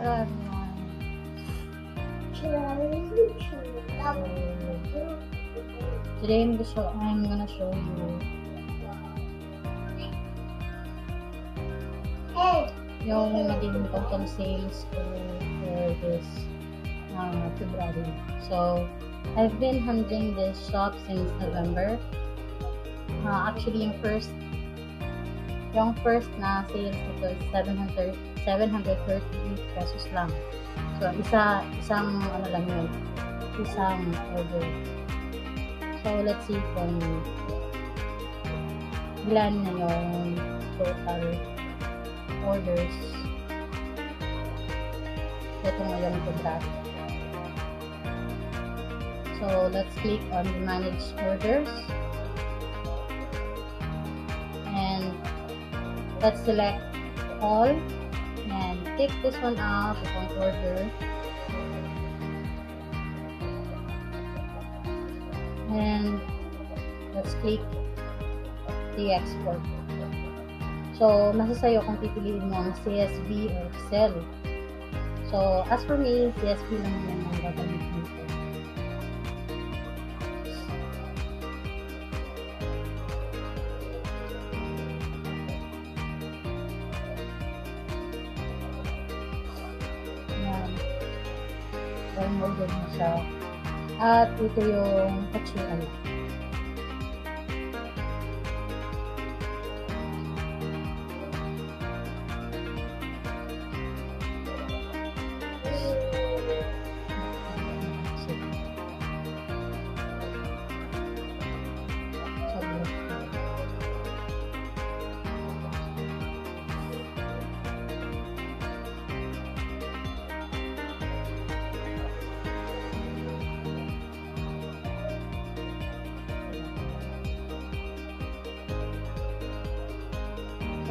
Hello everyone. Today I'm gonna show you yung naging total sales ko for this February. So I've been handling this shop since November. Actually yung first na sales nito is 730 pesos lang. So isang ano lang yun, isang order. So let's see kung ilan na yung total orders ito ngayong February. So let's click on the manage orders and let's select all and take this one out upon order and let's click the export. So nasa sayo kung pipiliin mo ang CSV or Excel. So as for me, CSV lang naman ang gagamitin ko. Downloaded na siya. At ito yung katsura niya.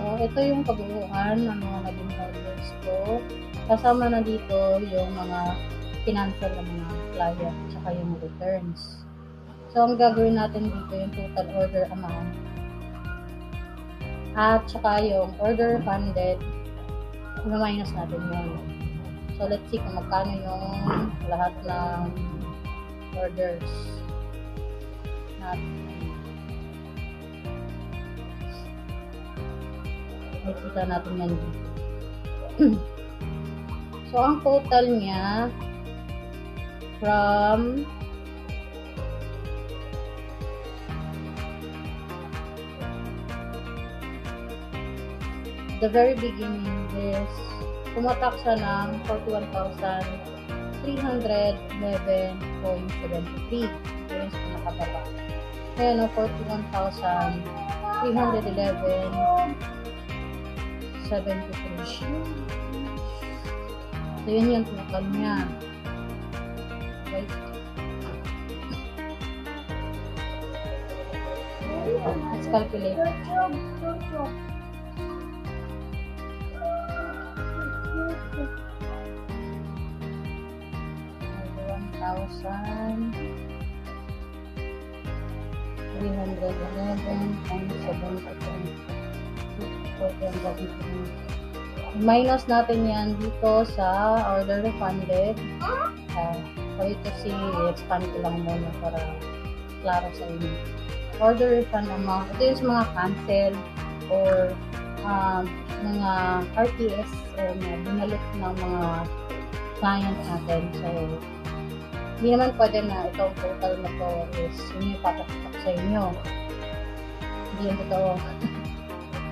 So, ito yung kabuuan ng mga naging orders ko. Kasama na dito yung mga cancel ng mga client tsaka yung returns. So, ang gagawin natin dito yung total order amount. At tsaka yung order funded, minus natin yun. So, let's see kung magkano yung lahat ng orders natin. Makikita natin yan dito. So, ang total niya from the very beginning is pumatak siya ng 41,311.73. Ito yung sa nakababa. Ngayon, 41,311.73. So, yun yung total niya. Right? Let's calculate. 1,311.73. Minus natin yan dito sa order refunded. For you to see, expand ko lang muna para klaro sa inyo. Order refund amount. Ito yung sa mga cancel or mga RTS or mga binalik ng mga client natin. So, hindi naman pwede na itong total na to is yun yung papatak sa inyo. Hindi yung totoo.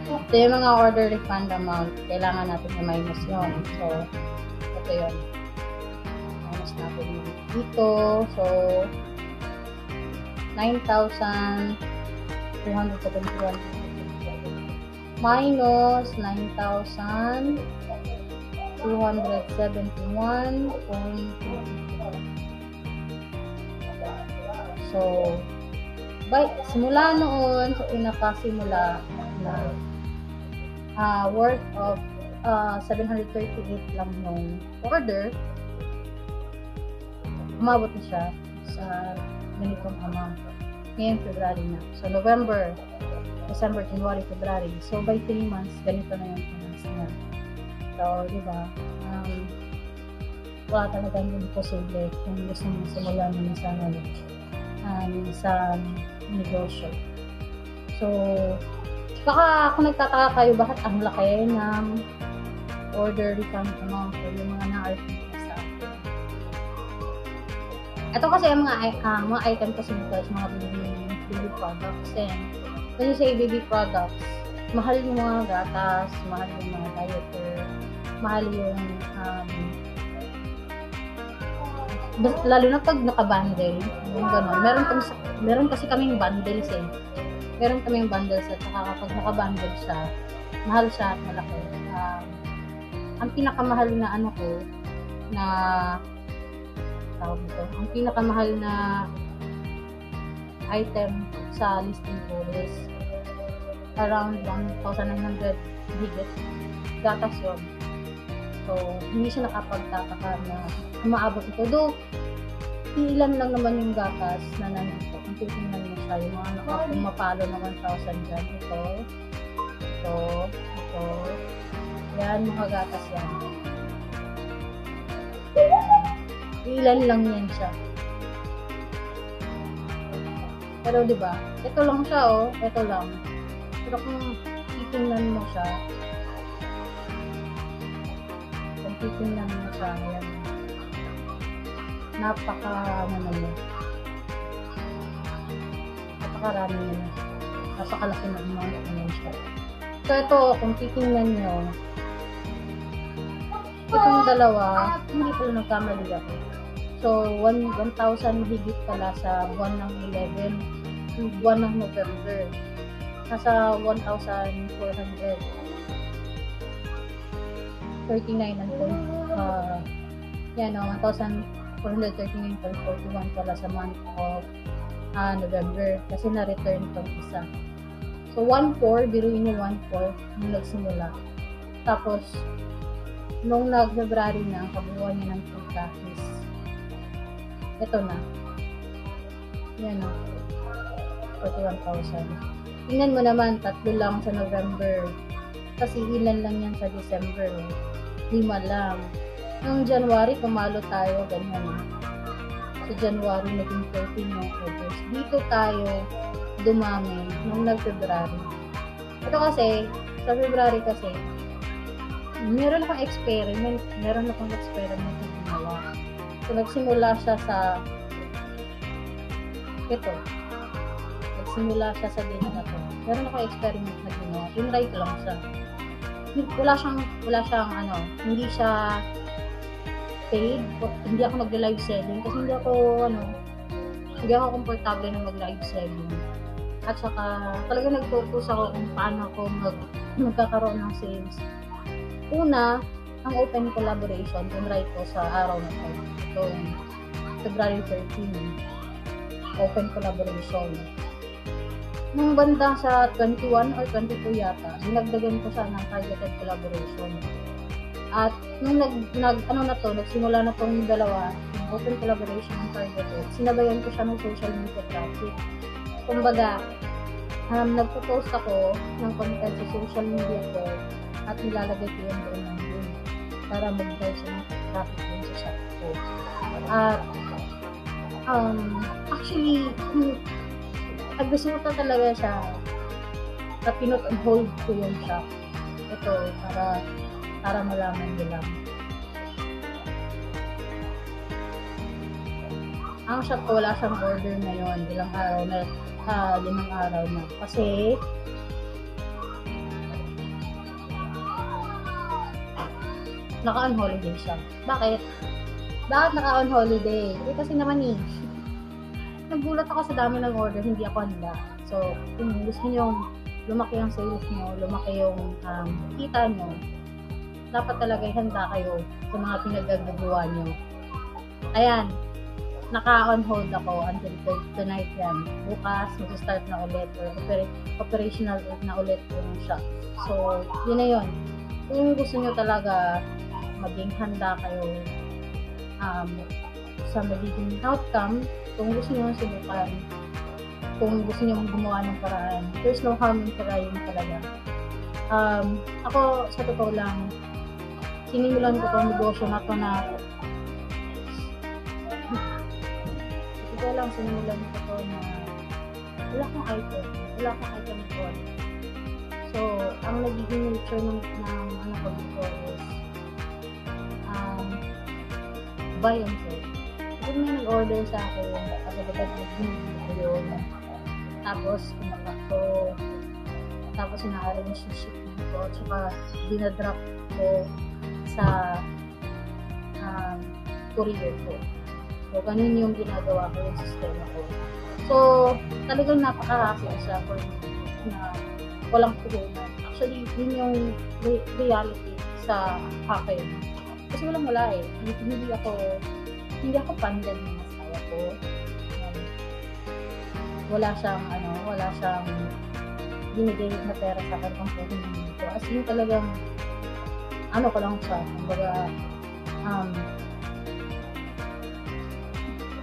Ito yung mga order refund amount. Kailangan natin i-minus yun. So, ito yun. Minus natin yun dito. So, 9,271 minus 9,271.2. So, simula noon sa pinakasimula na worth of 738 lang yung order, umabot na siya sa ganitong amount. Ngayon, February na. So, November, December, January, February. So, by 3 months, ganito na yung finance niya. So, di ba? wala talagang imposible kung gusto mong simulan ng isang negosyo. So, baka kung nagtataka kayo bakit ang laki ng order refund amount o yung mga na-RFP sa akin. Ito kasi ang mga item kasi nito is mga baby products. And when you say baby products, mahal yung mga gatas, mahal yung mga diaper, mahal yung lalo na pag naka-bundle, yung gano'n. Meron kasi kaming bundles eh. Meron kaming bundles at saka kapag naka-bundle siya, mahal siya at malaki. Ang pinakamahal na ang pinakamahal na item sa listing ko is around 1,900 higit. Gatas yun. So, hindi siya nakapagtataka na umaabot ito. Though, ilan lang naman yung gatas na nandito. Kung titingnan mo siya, yung mga nakapumapalo na 1,000 dyan. Ito. Yan, mga gatas yan. Ilan lang yan siya. Pero diba, ito lang siya ito lang. Pero kung titingnan mo siya, ayan. Napakarami na. Napakalaki na amount na siya. So ito, kung titingnan nyo, itong dalawa, hindi pala nagkamali ako. So, 1,000 higit pala sa buwan ng November. Nasa 1,439 1,439.41 pala sa month of November kasi na-return itong isa. So 1,400, biruin nyo 1,400 nung nagsimula. Tapos nung nag-February na, ang kabuuan niya ng kita is ito na. Yan 41,000. Tingnan mo naman, 3 lang sa November. Kasi ilan lang yan sa December. 5 lang. Noong January, pumalo tayo, ganyan. Sa January, naging 13 yung orders. Dito tayo dumami nung nag-February. Ito kasi, sa February kasi, meron akong experiment na ginawa. So, nagsimula siya sa ito. Nagsimula siya sa din na to. Meron akong experiment na ginawa. Tinry ko lang siya. Wala siyang hindi siya paid. Hindi ako nag-live selling kasi hindi ako komportable na mag-live selling. At saka talaga nag-focus ako kung paano ako magkakaroon ng sales. Una, ang open collaboration, tinry ko sa araw na ito. Ito yung February 13. Open collaboration. Nung banda sa 21 or 22 yata, dinagdagan ko siya ng targeted collaboration. At nung nagsimula na tong dalawa, open collaboration ng targeted, sinabayan ko siya ng social media traffic. Kumbaga, nagpo-post ako ng content sa social media ko at nilalagay ko yung doon ng link para mag-drive siya ng traffic din sa shop ko. At actually, nag-resulta talaga siya at pinot-on-hold ko yung shop. Ito, para malaman nila. Ang shop ko, wala siyang order ngayon. 5 araw na. Kasi, naka-on holiday siya. Bakit? Bakit naka-on holiday? Kasi naman nagulat ako sa dami ng order, hindi ako handa. So, kung gusto nyo lumaki ang sales nyo, lumaki yung kita nyo, dapat talaga handa kayo sa mga pinagagawa nyo. Ayan, naka-on hold ako until tonight yan. Bukas, mag-start na ulit or operational na ulit yung shop. So, yun na yun. Kung gusto nyo talaga maging handa kayo sa magiging outcome, kung gusto nyo subukan, kung gusto nyo gumawa ng paraan, there's no harm in trying talaga. Ako, sa totoo lang, sinimulan ko itong negosyo na to na ikaw lang sinimulan ko to na wala akong item doon. So, ang nagiging nature ng ano ko dito is buy and sell. Kung may nag-order sa akin, agad-agad nag-video ko yun. Tapos, kumapak ko. Tapos, ina-arrange yung shipping ko. At saka, dinadrop ko sa courier ko. So, ganun yung ginagawa ko yung sistema ko. So, talagang napaka-hassle siya for me na walang puhunan. Actually, yun yung reality sa akin. Kasi wala eh. Hindi ako pandan ng asawa ko. Wala siyang binigay na pera sa akin pang puhunan dito. As in talagang, ko lang siya.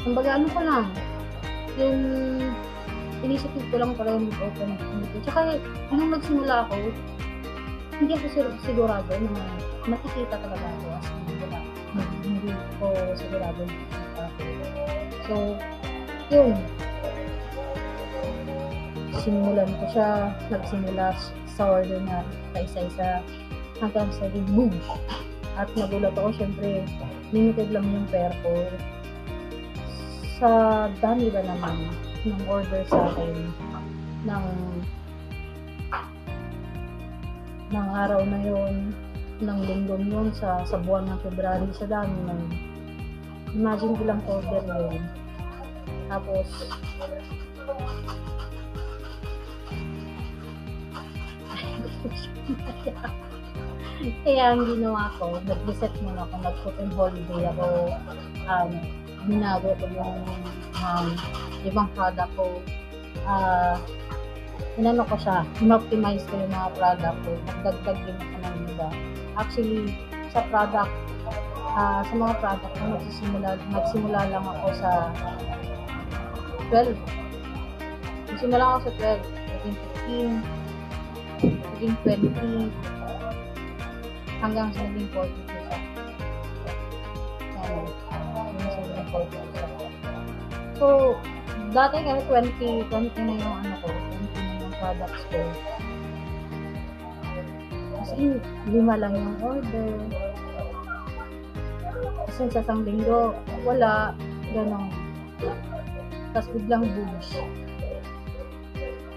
Kumbaga, ko lang. Yung initiative ko lang talaga mag-open dito. Tsaka, nung nagsimula ako, hindi ako sigurado na makikita talaga ako as hindi ko sigurado makikita ako. So, yun. Simulan ko siya, nagsimula sa order na isa-isa hanggang sa boom. At nagulat ako, syempre, limited lang yung pera ko. Sa dami ba naman ng order sa akin ng araw na yun, ng linggo yun, sa buwan ng February, sa dami na yun. Imagine ko lang order yun. Tapos, kaya ang ginawa ko, nag-reset muna ako, nag-put in holiday ako, binago ko yung ibang product ko, ko siya, in-optimize ko yung mga product ko, nagdagdag din ako ng iba. Actually, sa mga product ko, nagsimula lang ako sa 12. Nagsimula ako sa 12, naging 15, naging 20, hanggang sa naging 40 siya. So, dati kasi 20 na yung 20 na yung products ko. Kasi 5 lang yung order. Kasi sa isang linggo, wala, gano'n. Tapos biglang boost.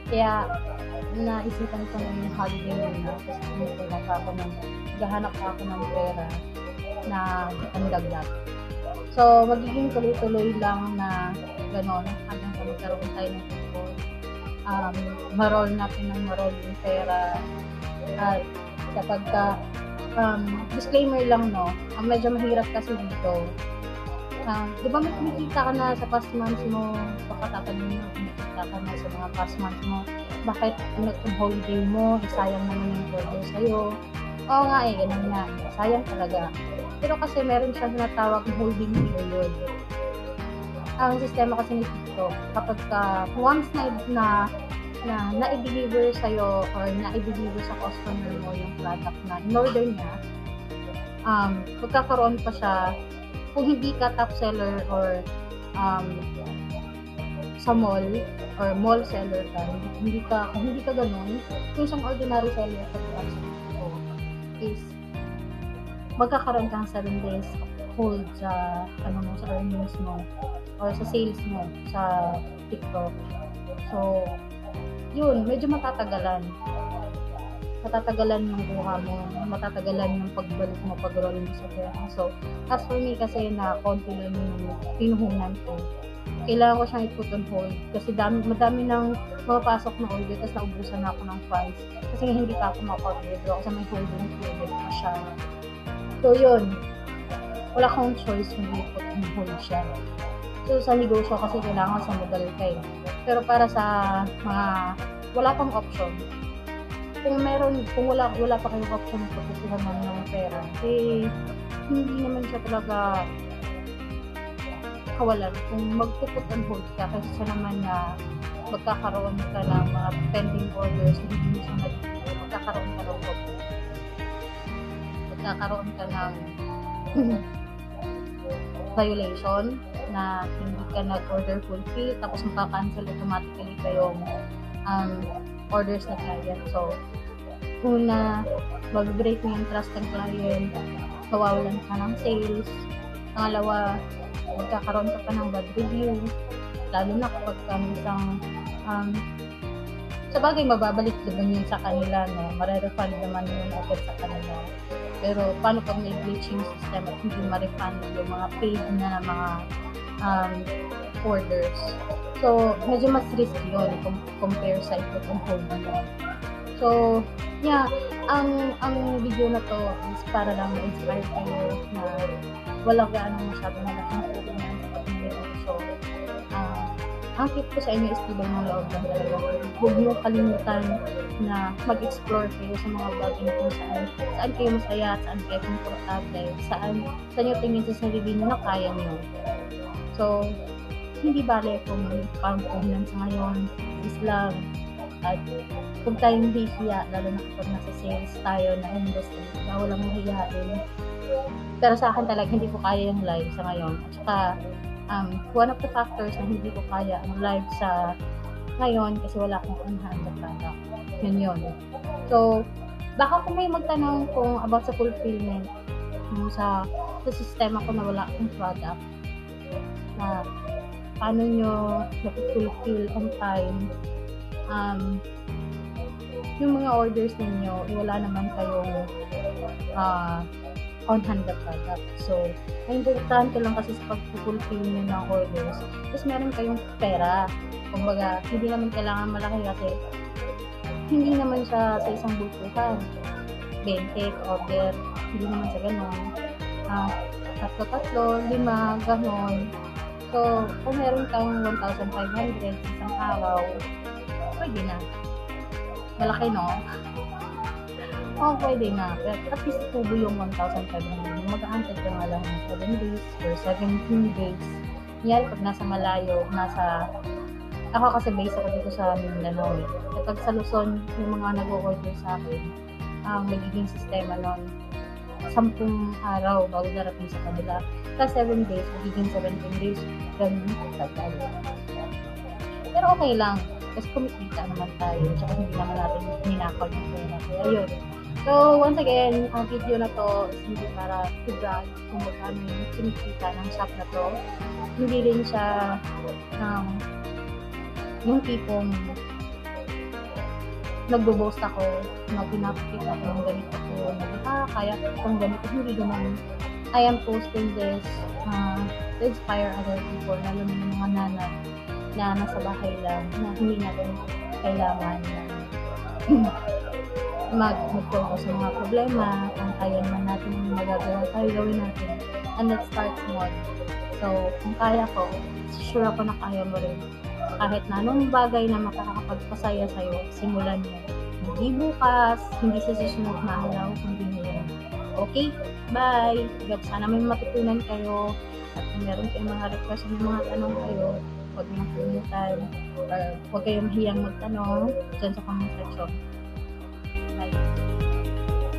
Kaya, naisipan ko na yung holiday na kasi naghahanap ako ng pera na pandagdag. So, magiging tuloy-tuloy lang na gano'n hanggang sa magkaroon tayo ng tungkol. Marol natin ng marol yung pera. At kapag disclaimer lang, no, medyo mahirap kasi dito. Di ba may kumikita ka na sa past months mo, baka tatanong mo, kumikita ka na sa mga past months mo, bakit nag-holiday mo, sayang naman yung order sa'yo. Oo nga ganun nga, sayang talaga. Pero kasi meron siyang tinatawag na holding period. Ang sistema kasi ni TikTok, kapag once na i-deliver sa'yo or na-i-deliver sa customer mo yung product na in-order niya, magkakaroon pa siya, kung hindi ka top seller or sa mall or mall seller ka, kung hindi ka ganun, kung isang ordinary seller ka is magkakaroon kang 7 days hold sa sa earnings mo or sa sales mo sa TikTok. So, yun, medyo matatagalan yung buha mo, matatagalan yung pagbalik mo, pag-roll mo sa pera. So, as for me kasi na konti lang yung pinuhunan ko, kailangan ko siyang i-put on hold kasi madami ng mapapasok na order tapos naubusan na ako ng funds kasi hindi pa ako maka-order kasi may holding period na siya. So, yun. Wala akong choice kung i-put on hold siya. So, sa negosyo kasi kailangan sa modal ka eh. Pero para sa mga wala pang option, kung wala pa kayong option na pagkukuha ng pera, hindi naman siya talaga kawalan. Kung magpuput on hold ka, kasi sa naman na magkakaroon ka ng mga pending orders, hindi mo siya magkakaroon ka ng violation na hindi ka nag-order fulfill, tapos maka-cancel automatically pa yung orders na client. So, una, mag-break mo yung trust ng client, mawawalan ka ng sales. Pangalawa, magkakaroon ka pa ng bad review, lalo na kapag isang sa bagay mababalik naman yun sa kanila, no? Marerefund naman yun agad sa kanila. Pero paano pag may glitching system at hindi ma-refund yung mga paid na mga orders? So, medyo mas risky yun compare sa ipot and hold na. So, yeah, ang video na to is para lang ma-inspire kayo na wala gaano masyadong malaking tulong sa pag-negosyo. Ang tip ko sa inyo is tibay ng loob lang talaga. Huwag niyo kalimutan na mag-explore kayo sa mga bagay na kung saan kayo masaya, saan kayo komportable, saan niyo tingin sa sarili niyo na kaya niyo. So, hindi bale kung parang puhunan sa ngayon, is lang. At kung tayo hindi hiya, lalo na kapag nasa sales tayo na industry, na walang mahihain. Pero sa akin talaga, hindi ko kaya yung live sa ngayon. At saka, one of the factors na hindi ko kaya ang live sa ngayon kasi wala akong on-hand na product. Yun. So, baka kung may magtanong kung about sa fulfillment, sa sistema ko na wala akong product, na paano nyo na-fulfill on time, yung mga orders ninyo, wala naman kayong on-hand na product. So, ang importante lang kasi sa pag-fulfill nyo ng orders, tapos meron kayong pera. Kumbaga, hindi naman kailangan malaki kasi hindi naman siya sa isang bultuhan. 20 order, hindi naman sa ganun. Tatlo, 5, ganun. So, kung meron kang 1,500 isang araw, pwede na. Malaki, no? Pwede na. Pero at least tubo yung 1,500. Mag-aantay ka nga lang ng 7 days or 17 days. Yan, pag nasa malayo, ako kasi base ako dito sa Mindanao. Kapag sa Luzon, yung mga nag-order sa akin, ang magiging sistema nun, 10 araw bago darating sa kanila. Plus 7 days, magiging 17 days. Ganun, tagal. Pero okay lang. Kasi kumikita naman tayo. Tsaka hindi naman natin ninakaw yung pera. Kaya yun. So, once again, ang video na to is hindi para i-brag kung magkano yung kumikita ng shop na to. Hindi rin siya yung tipong nagbo-boast ako na pinapakita ko ng ganito ko kaya kung ganito, hindi naman. I am posting this to inspire other people, lalo na yung mga nanay na nasa bahay lang, na hindi natin kailangan mag-focus sa mga problema. Kung kaya naman natin yung magagawa tayo, gawin natin. And let's start small. So, kung kaya ko, sure ako na kaya mo rin. Kahit na anong bagay na makakapagpasaya sa'yo, simulan mo. Hindi bukas, hindi sa susunod na araw, kundi ngayon. Okay? Bye! Sana may matutunan kayo. At kung meron kayong mga request, may mga tanong kayo, huwag niyong kalimutan. Or huwag kayong mahiyang magtanong dyan sa comment section.